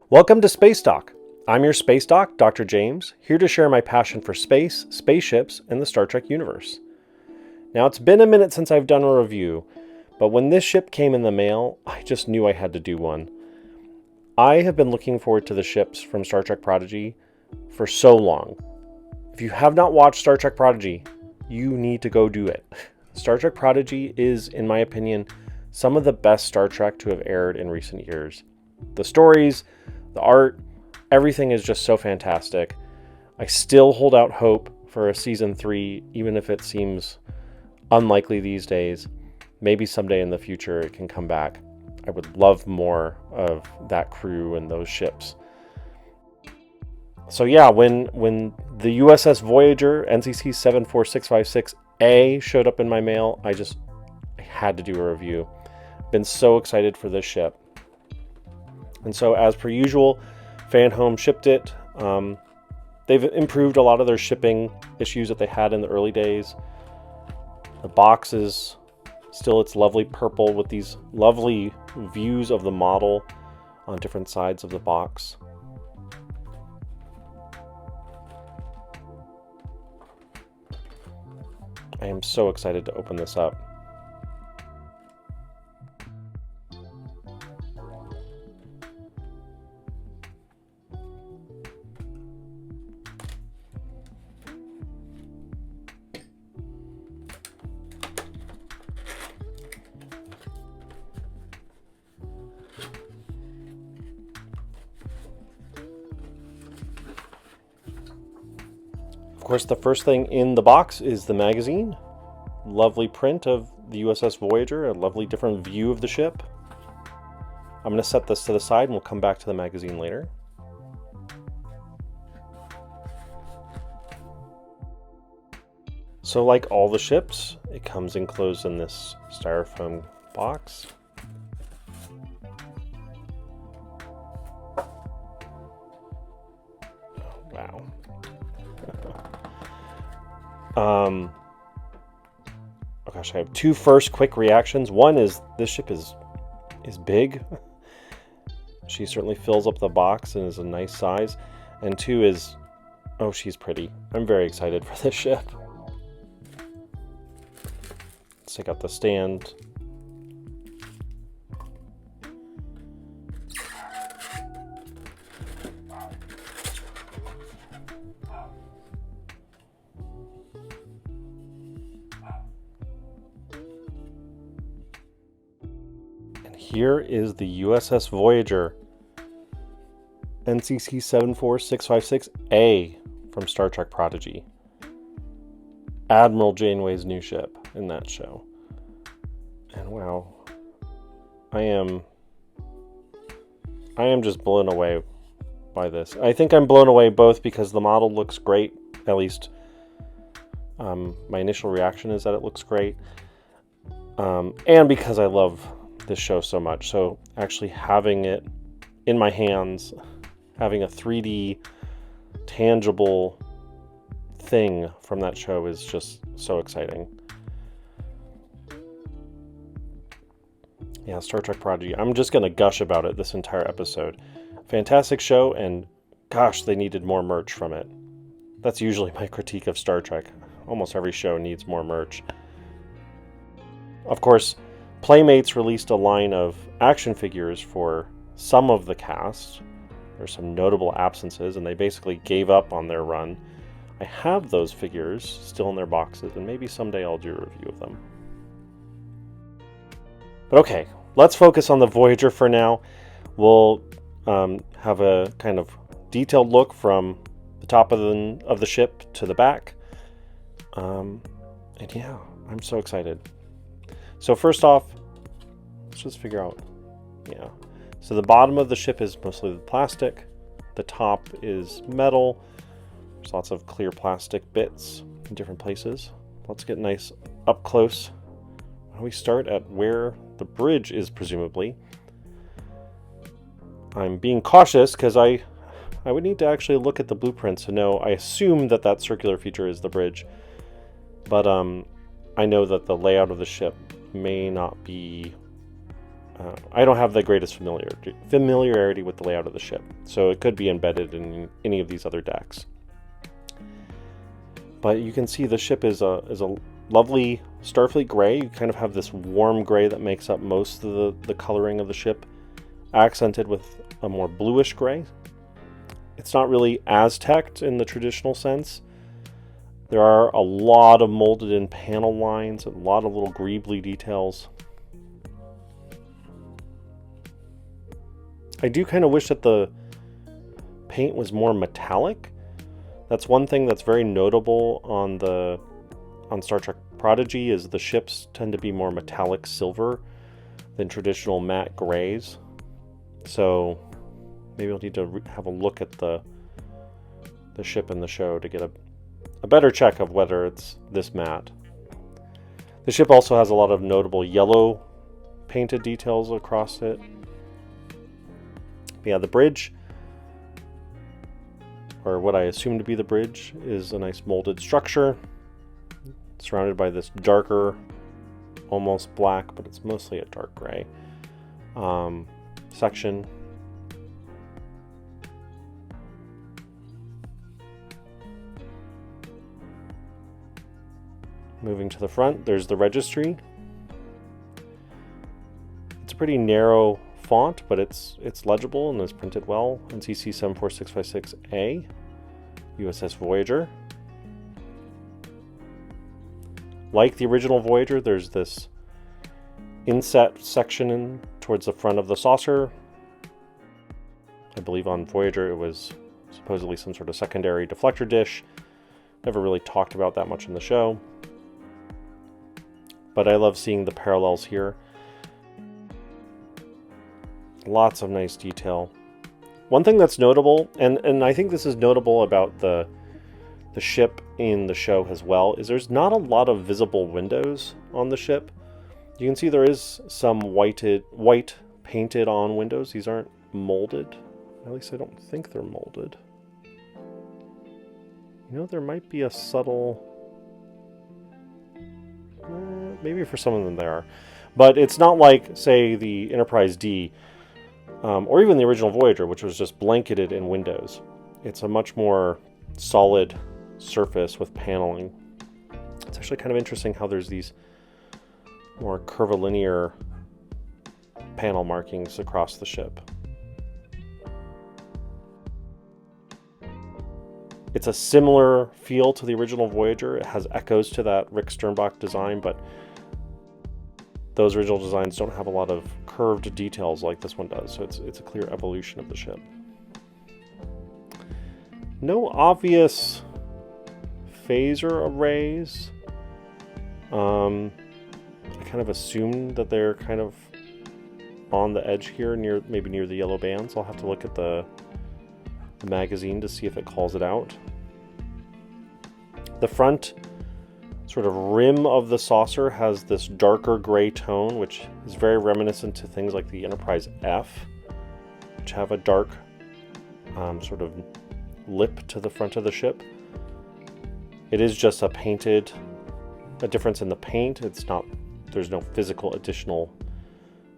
Welcome to SpaceDoc. I'm your Space Doc, Dr. James, here to share my passion for space, spaceships, and the Star Trek universe. Now, it's been a minute since I've done a review, but when this ship came in the mail, I just knew I had to do one. I have been looking forward to the ships from Star Trek Prodigy for so long. If you have not watched Star Trek Prodigy, you need to go do it. Star Trek Prodigy is, in my opinion, some of the best Star Trek to have aired in recent years. The stories, the art, everything is just so fantastic. I still hold out hope for a season 3, even if it seems unlikely these days. Maybe someday in the future it can come back. I would love more of that crew and those ships. So yeah, when the USS Voyager NCC 74656A showed up in my mail, I had to do a review. Been so excited for this ship. And so, as per usual, Fanhome shipped it. They've improved a lot of their shipping issues that they had in the early days. The box is still its lovely purple with these lovely views of the model on different sides of the box. I am so excited to open this up. Of course, the first thing in the box is the magazine. Lovely print of the USS Voyager, a lovely different view of the ship. I'm going to set this to the side and we'll come back to the magazine later. So like all the ships, it comes enclosed in this styrofoam box. Wow. Oh gosh, I have two first quick reactions. One is this ship is big. She certainly fills up the box and is a nice size. And two is, oh, she's pretty. I'm very excited for this ship. Let's take out the stand. Here is the USS Voyager NCC 74656A from Star Trek Prodigy. Admiral Janeway's new ship in that show. And wow, I am just blown away by this. I think I'm blown away both because the model looks great, at least my initial reaction is that it looks great, and because I love this show so much. So actually having it in my hands, having a 3D tangible thing from that show is just so exciting. Yeah, Star Trek Prodigy. I'm just going to gush about it this entire episode. Fantastic show, and gosh, they needed more merch from it. That's usually my critique of Star Trek. Almost every show needs more merch. Of course, Playmates released a line of action figures for some of the cast. There's some notable absences, and they basically gave up on their run. I have those figures still in their boxes, and maybe someday I'll do a review of them. But okay, let's focus on the Voyager for now. We'll have a kind of detailed look from the top of the ship to the back. And yeah, I'm so excited. So first off, let's just figure out, yeah. So the bottom of the ship is mostly the plastic. The top is metal. There's lots of clear plastic bits in different places. Let's get nice up close. Why don't we start at where the bridge is, presumably. I'm being cautious because I would need to actually look at the blueprints to know. I assume that circular feature is the bridge. But I know that the layout of the ship may not be I don't have the greatest familiarity with the layout of the ship, so it could be embedded in any of these other decks. But you can see the ship is a lovely Starfleet gray. You kind of have this warm gray that makes up most of the coloring of the ship, accented with a more bluish gray. It's not really Aztec in the traditional sense. There are a lot of molded in panel lines, a lot of little greebly details. I do kind of wish that the paint was more metallic. That's one thing that's very notable on Star Trek Prodigy, is the ships tend to be more metallic silver than traditional matte grays. So maybe I'll need to have a look at the ship in the show to get a better check of whether it's this matte. The ship also has a lot of notable yellow painted details across it. But yeah, the bridge, or what I assume to be the bridge, is a nice molded structure surrounded by this darker, almost black, but it's mostly a dark gray section. Moving to the front, there's the registry. It's a pretty narrow font, but it's legible and is printed well. NCC 74656A, USS Voyager. Like the original Voyager, there's this inset section towards the front of the saucer. I believe on Voyager it was supposedly some sort of secondary deflector dish. Never really talked about that much in the show. But I love seeing the parallels here. Lots of nice detail. One thing that's notable, and I think this is notable about the ship in the show as well, is there's not a lot of visible windows on the ship. You can see there is some white painted on windows. These aren't molded. At least I don't think they're molded. You know, there might be a subtle... maybe for some of them there are. But it's not like, say, the Enterprise D, or even the original Voyager, which was just blanketed in windows. It's a much more solid surface with paneling. It's actually kind of interesting how there's these more curvilinear panel markings across the ship. It's a similar feel to the original Voyager. It has echoes to that Rick Sternbach design, but those original designs don't have a lot of curved details like this one does, so it's a clear evolution of the ship. No obvious phaser arrays. I kind of assumed that they're kind of on the edge here, maybe near the yellow bands. I'll have to look at the magazine to see if it calls it out. The front sort of rim of the saucer has this darker gray tone, which is very reminiscent to things like the Enterprise F, which have a dark sort of lip to the front of the ship. It is just a difference in the paint. There's no physical additional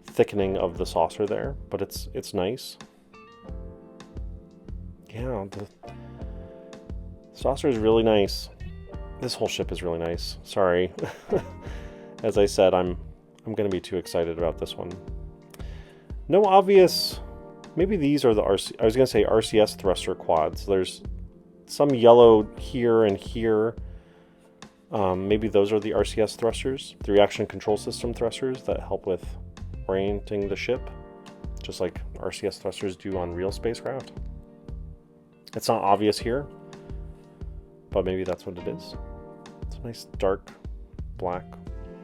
thickening of the saucer there, but it's nice. Yeah, the saucer is really nice. This whole ship is really nice. Sorry. As I said, I'm going to be too excited about this one. No obvious... Maybe these are I was going to say RCS thruster quads. There's some yellow here and here. Maybe those are the RCS thrusters, the reaction control system thrusters that help with orienting the ship, just like RCS thrusters do on real spacecraft. It's not obvious here, but maybe that's what it is. It's a nice dark black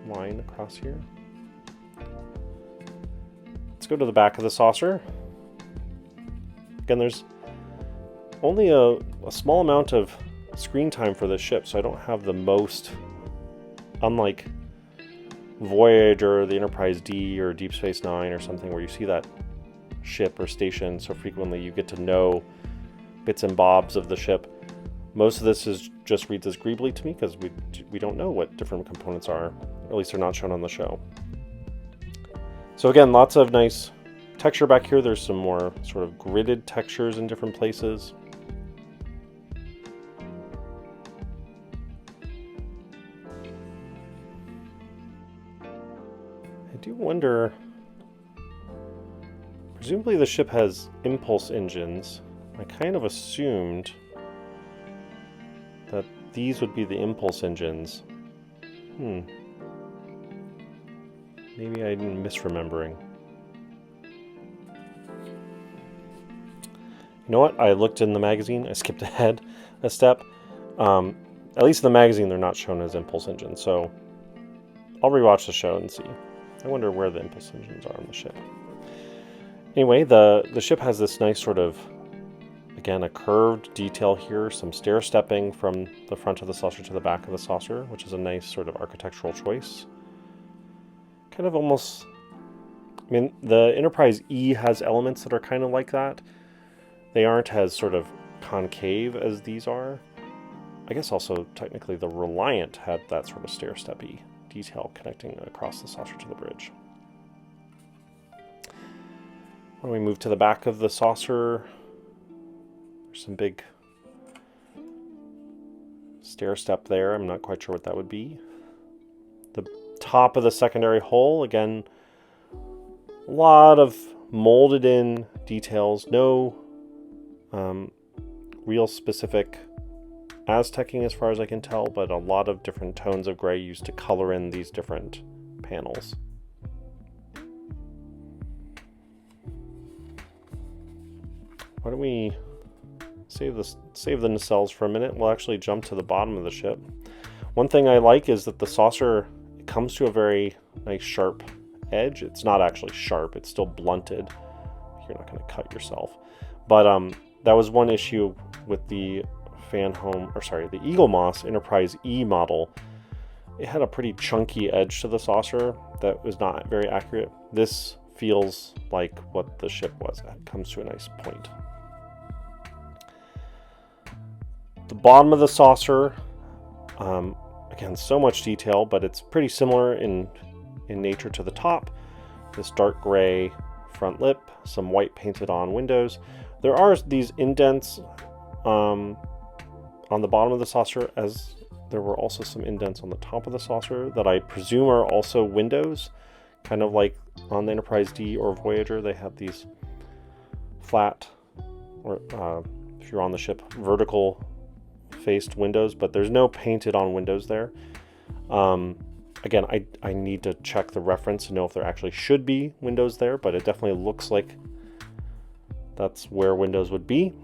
line across here. Let's go to the back of the saucer. Again, there's only a small amount of screen time for this ship, so I don't have the most, unlike Voyager, the Enterprise D, or Deep Space Nine or something, where you see that ship or station so frequently you get to know bits and bobs of the ship. Most of this just reads as greebly to me because we don't know what different components are, or at least they're not shown on the show. So again, lots of nice texture back here. There's some more sort of gridded textures in different places. I do wonder, presumably the ship has impulse engines. I kind of assumed that these would be the impulse engines. Maybe I'm misremembering. You know what? I looked in the magazine. I skipped ahead a step. At least in the magazine, they're not shown as impulse engines. So I'll rewatch the show and see. I wonder where the impulse engines are on the ship. Anyway, the ship has this nice sort of, again, a curved detail here. Some stair stepping from the front of the saucer to the back of the saucer, which is a nice sort of architectural choice. Kind of almost, I mean, the Enterprise E has elements that are kind of like that. They aren't as sort of concave as these are. I guess also technically the Reliant had that sort of stair-steppy detail connecting across the saucer to the bridge. When we move to the back of the saucer, there's some big stair step there. I'm not quite sure what that would be. The top of the secondary hull, again, a lot of molded in details. No real specific Aztecing as far as I can tell, but a lot of different tones of gray used to color in these different panels. Why don't we save the nacelles for a minute? We'll actually jump to the bottom of the ship. One thing I like is that the saucer comes to a very nice sharp edge. It's not actually sharp, it's still blunted. You're not going to cut yourself. But that was one issue with the Fanhome, or sorry, the Eagle Moss Enterprise E model. It had a pretty chunky edge to the saucer that was not very accurate. This feels like what the ship was. It comes to a nice point. The bottom of the saucer, again, so much detail, but it's pretty similar in nature to the top. This dark gray front lip, some white painted on windows. There are these indents on the bottom of the saucer, as there were also some indents on the top of the saucer that I presume are also windows, kind of like on the Enterprise D or Voyager. They have these flat, or if you're on the ship, vertical faced windows, but there's no painted on windows there. Again, I need to check the reference to know if there actually should be windows there, but it definitely looks like that's where windows would be.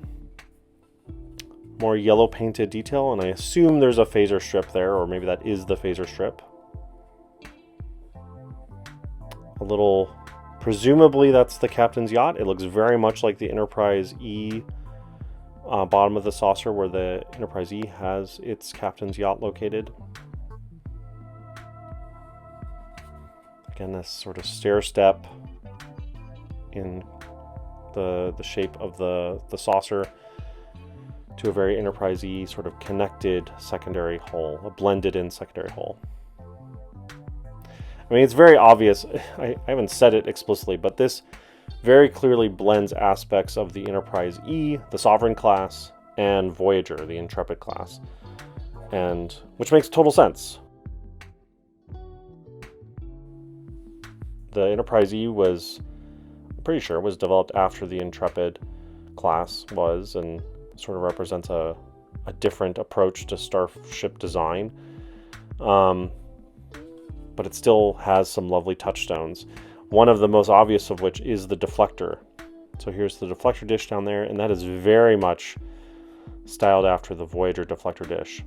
More yellow painted detail, and I assume there's a phaser strip there, or maybe that is the phaser strip. A little, presumably that's the captain's yacht. It looks very much like the Enterprise E bottom of the saucer, where the Enterprise E has its captain's yacht located. Again, this sort of stair step in the shape of the saucer to a very Enterprise-y sort of connected secondary hull, a blended in secondary hull. I mean, it's very obvious. I haven't said it explicitly, but this very clearly blends aspects of the Enterprise-E, the Sovereign class, and Voyager, the Intrepid class, and which makes total sense. The Enterprise-E was, I'm pretty sure, was developed after the Intrepid class was, and sort of represents a different approach to starship design. But it still has some lovely touchstones. One of the most obvious of which is the deflector. So here's the deflector dish down there, and that is very much styled after the Voyager deflector dish.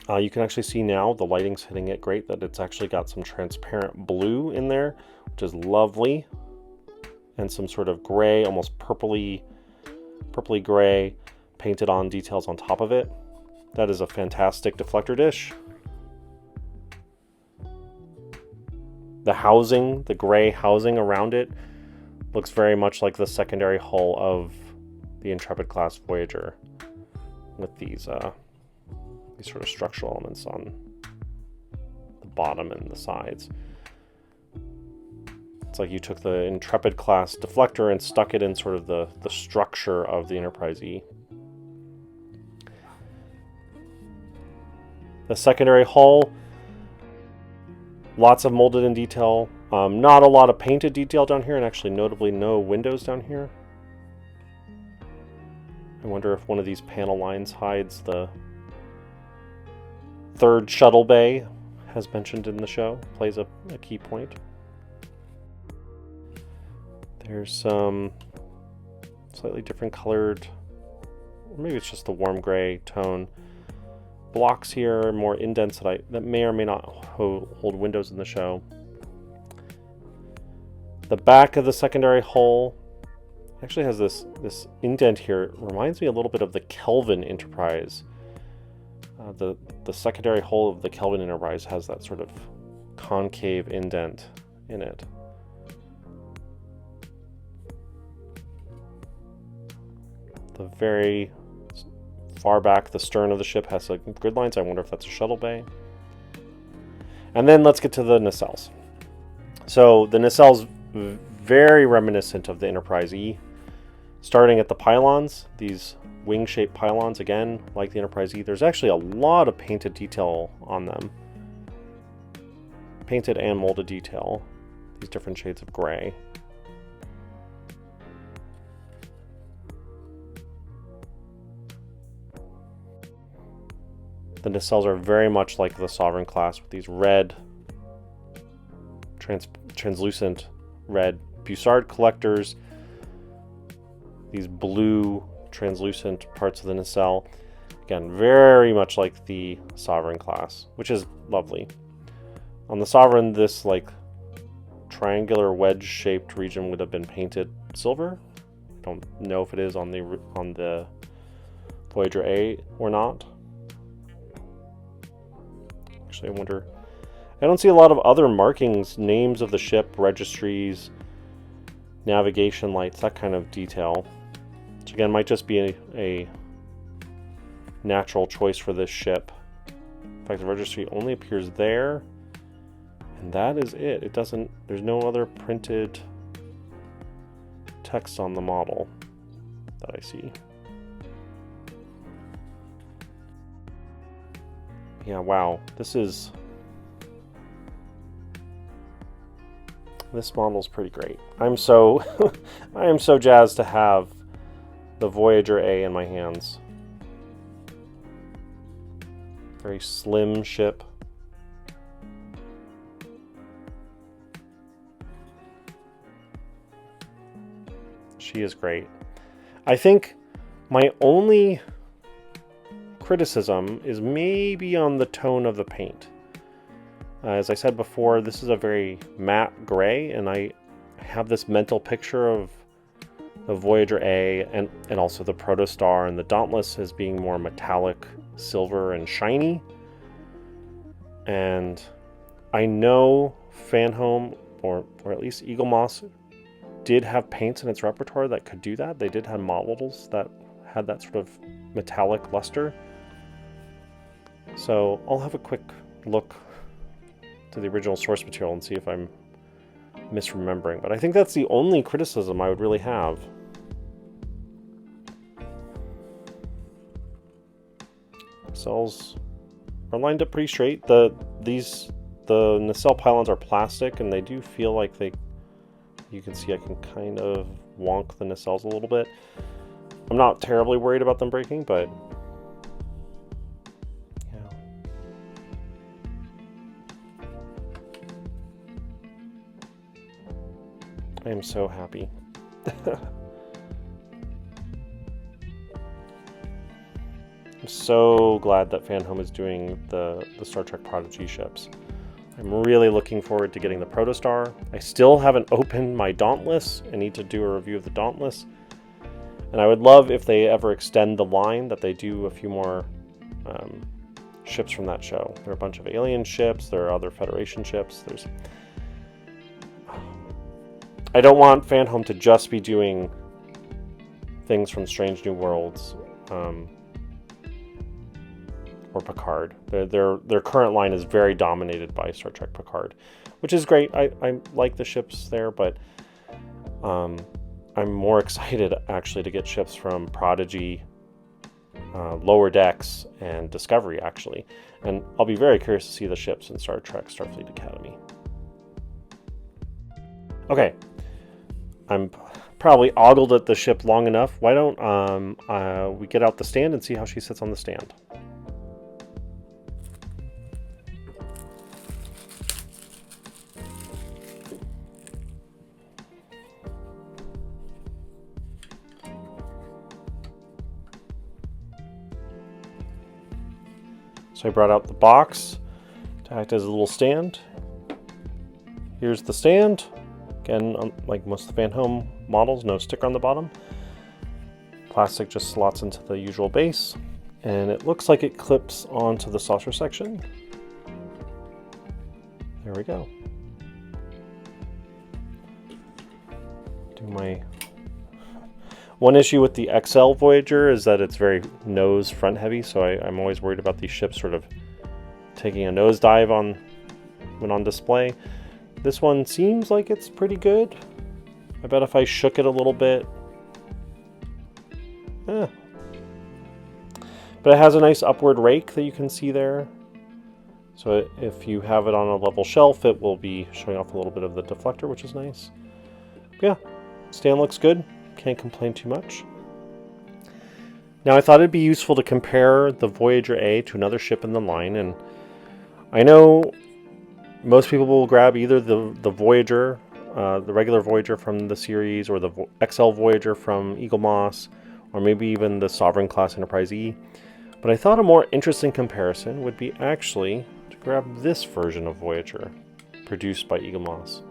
You can actually see now, the lighting's hitting it great, that it's actually got some transparent blue in there, which is lovely. And some sort of gray, almost purpley gray, painted on details on top of it. That is a fantastic deflector dish. The housing, the gray housing around it, looks very much like the secondary hull of the Intrepid class Voyager, with these sort of structural elements on the bottom and the sides. It's like you took the Intrepid class deflector and stuck it in sort of the structure of the Enterprise E. The secondary hull, lots of molded in detail. Not a lot of painted detail down here, and actually notably no windows down here. I wonder if one of these panel lines hides the third shuttle bay, as mentioned in the show, plays a key point. There's some slightly different colored, or maybe it's just the warm gray tone, blocks here, more indents that may or may not hold windows in the show. The back of the secondary hull actually has this indent here. It reminds me a little bit of the Kelvin Enterprise. The secondary hull of the Kelvin Enterprise has that sort of concave indent in it. The very far back, the stern of the ship has grid lines. I wonder if that's a shuttle bay. And then let's get to the nacelles. So the nacelles, very reminiscent of the Enterprise E. Starting at the pylons, these wing-shaped pylons, again, like the Enterprise E. There's actually a lot of painted detail on them. Painted and molded detail. These different shades of gray. The nacelles are very much like the Sovereign class with these red, translucent red Bussard collectors, these blue translucent parts of the nacelle. Again, very much like the Sovereign class, which is lovely. On the Sovereign, this like triangular wedge-shaped region would have been painted silver. I don't know if it is on the Voyager-A or not. Actually, I wonder. I don't see a lot of other markings, names of the ship, registries, navigation lights, that kind of detail. Which again might just be a natural choice for this ship. In fact, the registry only appears there, and that is it. It doesn't. There's no other printed text on the model that I see. Yeah, wow. This model's pretty great. I am so jazzed to have the Voyager-A in my hands. Very slim ship. She is great. I think my only criticism is maybe on the tone of the paint. As I said before, this is a very matte gray, and I have this mental picture of the Voyager-A and also the Protostar and the Dauntless as being more metallic, silver, and shiny. And I know Fanhome, or at least Eagle Moss, did have paints in its repertoire that could do that. They did have models that had that sort of metallic luster. So I'll have a quick look to the original source material and see if I'm misremembering. But I think that's the only criticism I would really have. Cells are lined up pretty straight. The nacelle pylons are plastic, and they do feel like you can see I can kind of wonk the nacelles a little bit. I'm not terribly worried about them breaking, but yeah. I am so happy. I'm so glad that Fanhome is doing the Star Trek Prodigy ships. I'm really looking forward to getting the Protostar. I still haven't opened my Dauntless. I need to do a review of the Dauntless. And I would love if they ever extend the line, that they do a few more ships from that show. There are a bunch of alien ships. There are other Federation ships. I don't want Fanhome to just be doing things from Strange New Worlds. or Picard. Their current line is very dominated by Star Trek Picard, which is great. I like the ships there, but I'm more excited actually to get ships from Prodigy, Lower Decks, and Discovery actually. And I'll be very curious to see the ships in Star Trek Starfleet Academy. Okay, I'm probably ogled at the ship long enough. Why don't we get out the stand and see how she sits on the stand? So I brought out the box to act as a little stand. Here's the stand. Again, like most of the Fanhome models, no sticker on the bottom. Plastic just slots into the usual base. And it looks like it clips onto the saucer section. There we go. Do my... One issue with the XL Voyager is that it's very nose front heavy, so I'm always worried about these ships sort of taking a nosedive when on display. This one seems like it's pretty good. I bet if I shook it a little bit. But it has a nice upward rake that you can see there. So if you have it on a level shelf, it will be showing off a little bit of the deflector, which is nice. But yeah, stand looks good. Can't complain too much. Now I thought it'd be useful to compare the Voyager-A to another ship in the line, and I know most people will grab either the Voyager, the regular Voyager from the series, or the XL Voyager from Eagle Moss, or maybe even the Sovereign class Enterprise E. But I thought a more interesting comparison would be actually to grab this version of Voyager, produced by Eagle Moss.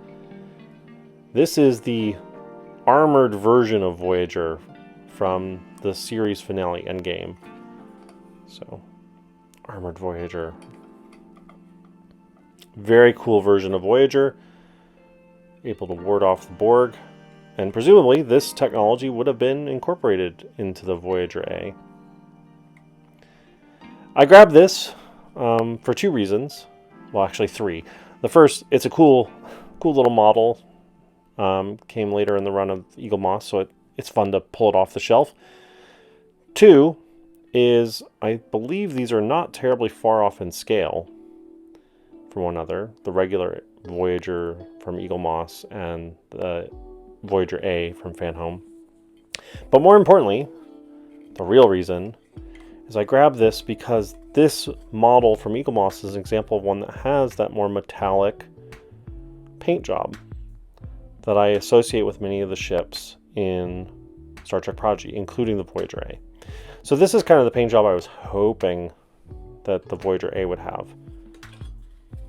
This is the armored version of Voyager from the series finale Endgame. So, armored Voyager. Very cool version of Voyager. Able to ward off the Borg. And presumably this technology would have been incorporated into the Voyager-A. I grabbed this for two reasons. Well, actually three. The first, it's a cool little model. Came later in the run of Eagle Moss, so it's fun to pull it off the shelf. Two is I believe these are not terribly far off in scale from one another. The regular Voyager from Eagle Moss and the Voyager-A from Fanhome. But more importantly, the real reason is I grabbed this because this model from Eagle Moss is an example of one that has that more metallic paint job that I associate with many of the ships in Star Trek Prodigy, including the Voyager-A. So this is kind of the paint job I was hoping that the Voyager-A would have.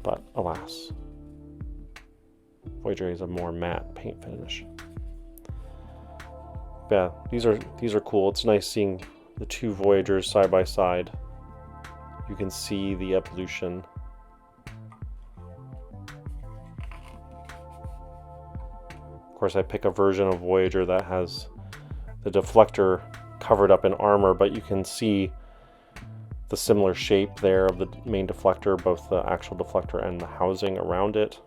But alas, Voyager-A is a more matte paint finish. Yeah, these are cool. It's nice seeing the two Voyagers side by side. You can see the evolution. Of course, I pick a version of Voyager that has the deflector covered up in armor, but you can see the similar shape there of the main deflector, both the actual deflector and the housing around it.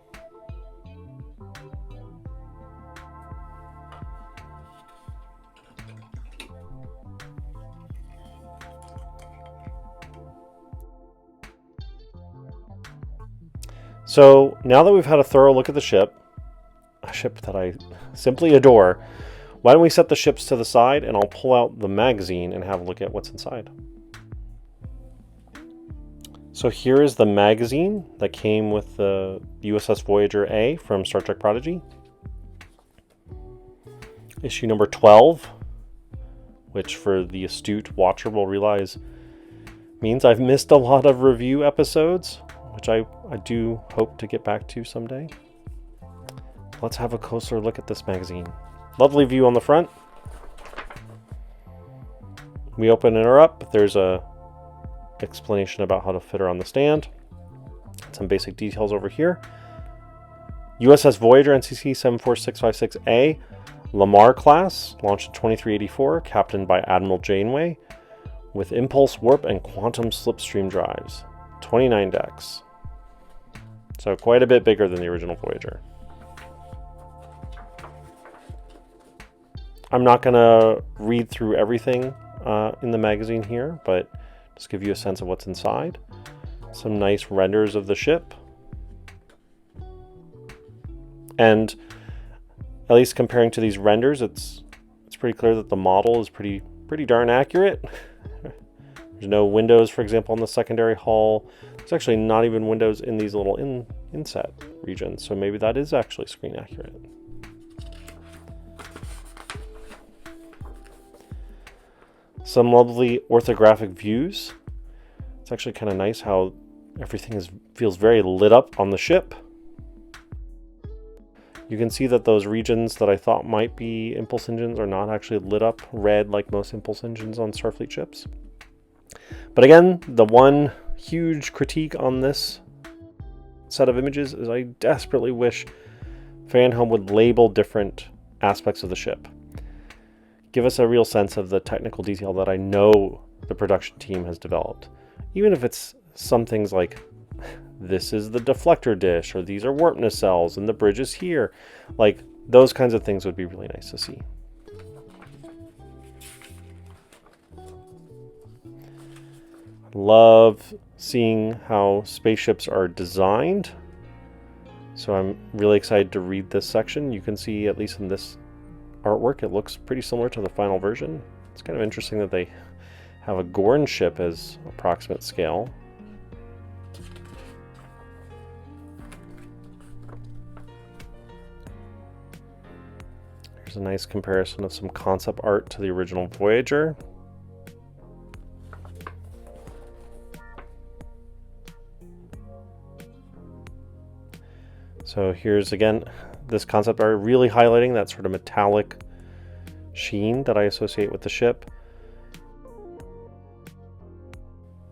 So now that we've had a thorough look at the ship, a ship that I simply adore, why don't we set the ships to the side and I'll pull out the magazine and have a look at what's inside. So here is the magazine that came with the USS Voyager-A from Star Trek Prodigy. Issue number 12, which for the astute watcher will realize means I've missed a lot of review episodes, which I do hope to get back to someday. Let's have a closer look at this magazine. Lovely view on the front. We open her up. There's a explanation about how to fit her on the stand. Some basic details over here. USS Voyager NCC 74656A, Lamar class, launched in 2384, captained by Admiral Janeway. with impulse warp and quantum slipstream drives. 29 decks. So quite a bit bigger than the original Voyager. I'm not going to read through everything in the magazine here, but just give you a sense of what's inside. Some nice renders of the ship. And at least comparing to these renders, it's pretty clear that the model is pretty darn accurate. There's no windows, for example, in the secondary hull. There's actually not even windows in these little inset regions, so maybe that is actually screen accurate. Some lovely orthographic views. It's actually kind of nice how everything feels very lit up on the ship. You can see that those regions that I thought might be impulse engines are not actually lit up red like most impulse engines on Starfleet ships. But again, the one huge critique on this set of images is I desperately wish Fanhome would label different aspects of the ship. Give us a real sense of the technical detail that I know the production team has developed. Even if it's some things like, this is the deflector dish, or these are warp nacelles, and the bridge is here. Like, those kinds of things would be really nice to see. Love seeing how spaceships are designed. So I'm really excited to read this section. You can see, at least in this artwork, it looks pretty similar to the final version. It's kind of interesting that they have a Gorn ship as approximate scale. Here's a nice comparison of some concept art to the original Voyager. So here's again this concept art really highlighting that sort of metallic sheen that I associate with the ship.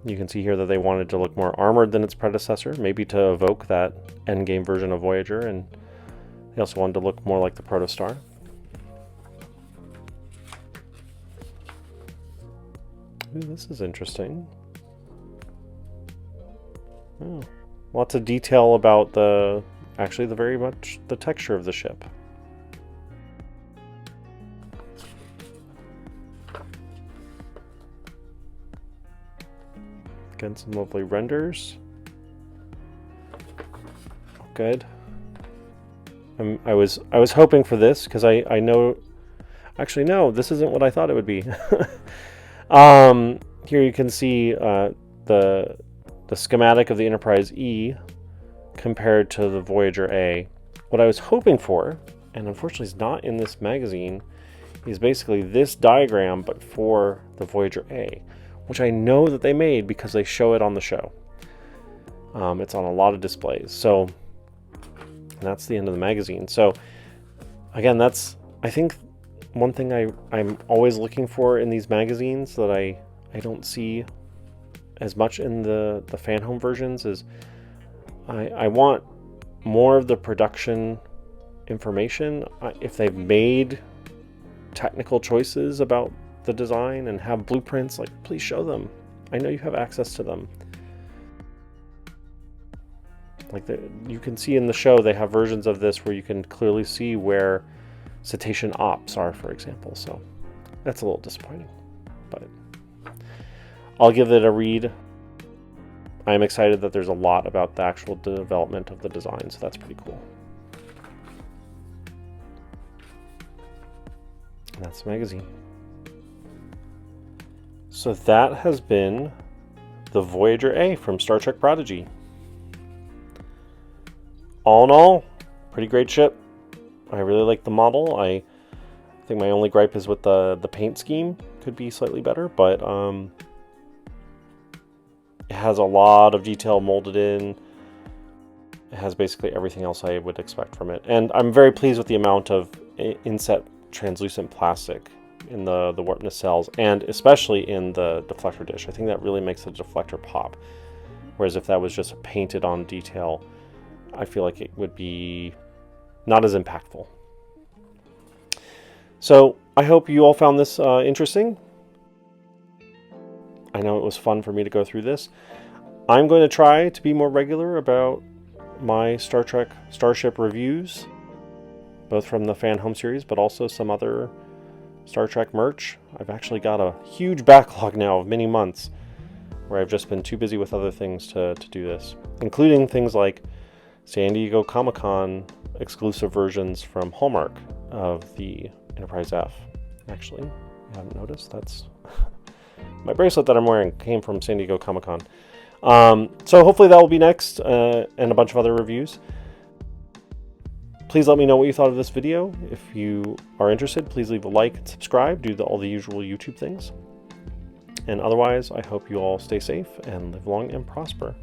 You can see here that they wanted to look more armored than its predecessor, maybe to evoke that endgame version of Voyager, and they also wanted to look more like the Protostar. Ooh, this is interesting. Oh, lots of detail about the very much the texture of the ship. Again, some lovely renders. Good. I was hoping for this because I know. Actually, no, this isn't what I thought it would be. Here you can see the schematic of the Enterprise E compared to the Voyager-A. What I was hoping for, and unfortunately is not in this magazine, is basically this diagram but for the Voyager-A, which I know that they made because they show it on the show. It's on a lot of displays. So that's the end of the magazine. So again, that's, I think, one thing I'm always looking for in these magazines that I don't see as much in the Fanhome versions is I want more of the production information. If they've made technical choices about the design and have blueprints, like, please show them. I know you have access to them. Like, you can see in the show they have versions of this where you can clearly see where cetacean ops are, for example. So that's a little disappointing, but I'll give it a read. I'm excited that there's a lot about the actual development of the design, so that's pretty cool. And that's the magazine. So that has been the Voyager-A from Star Trek Prodigy. All in all, pretty great ship. I really like the model. I think my only gripe is with the paint scheme. Could be slightly better, but it has a lot of detail molded in. It has basically everything else I would expect from it. And I'm very pleased with the amount of inset translucent plastic in the warp nacelles, and especially in the deflector dish. I think that really makes the deflector pop. Whereas if that was just a painted on detail, I feel like it would be not as impactful. So I hope you all found this interesting. I know it was fun for me to go through this. I'm going to try to be more regular about my Starship reviews, both from the Fanhome series, but also some other Star Trek merch. I've actually got a huge backlog now of many months where I've just been too busy with other things to do this, including things like San Diego Comic-Con exclusive versions from Hallmark of the Enterprise F. Actually, you haven't noticed, that's my bracelet that I'm wearing came from San Diego Comic-Con. So hopefully that will be next, and a bunch of other reviews. Please let me know what you thought of this video. If you are interested, please leave a like and subscribe. Do all the usual YouTube things. And otherwise, I hope you all stay safe and live long and prosper.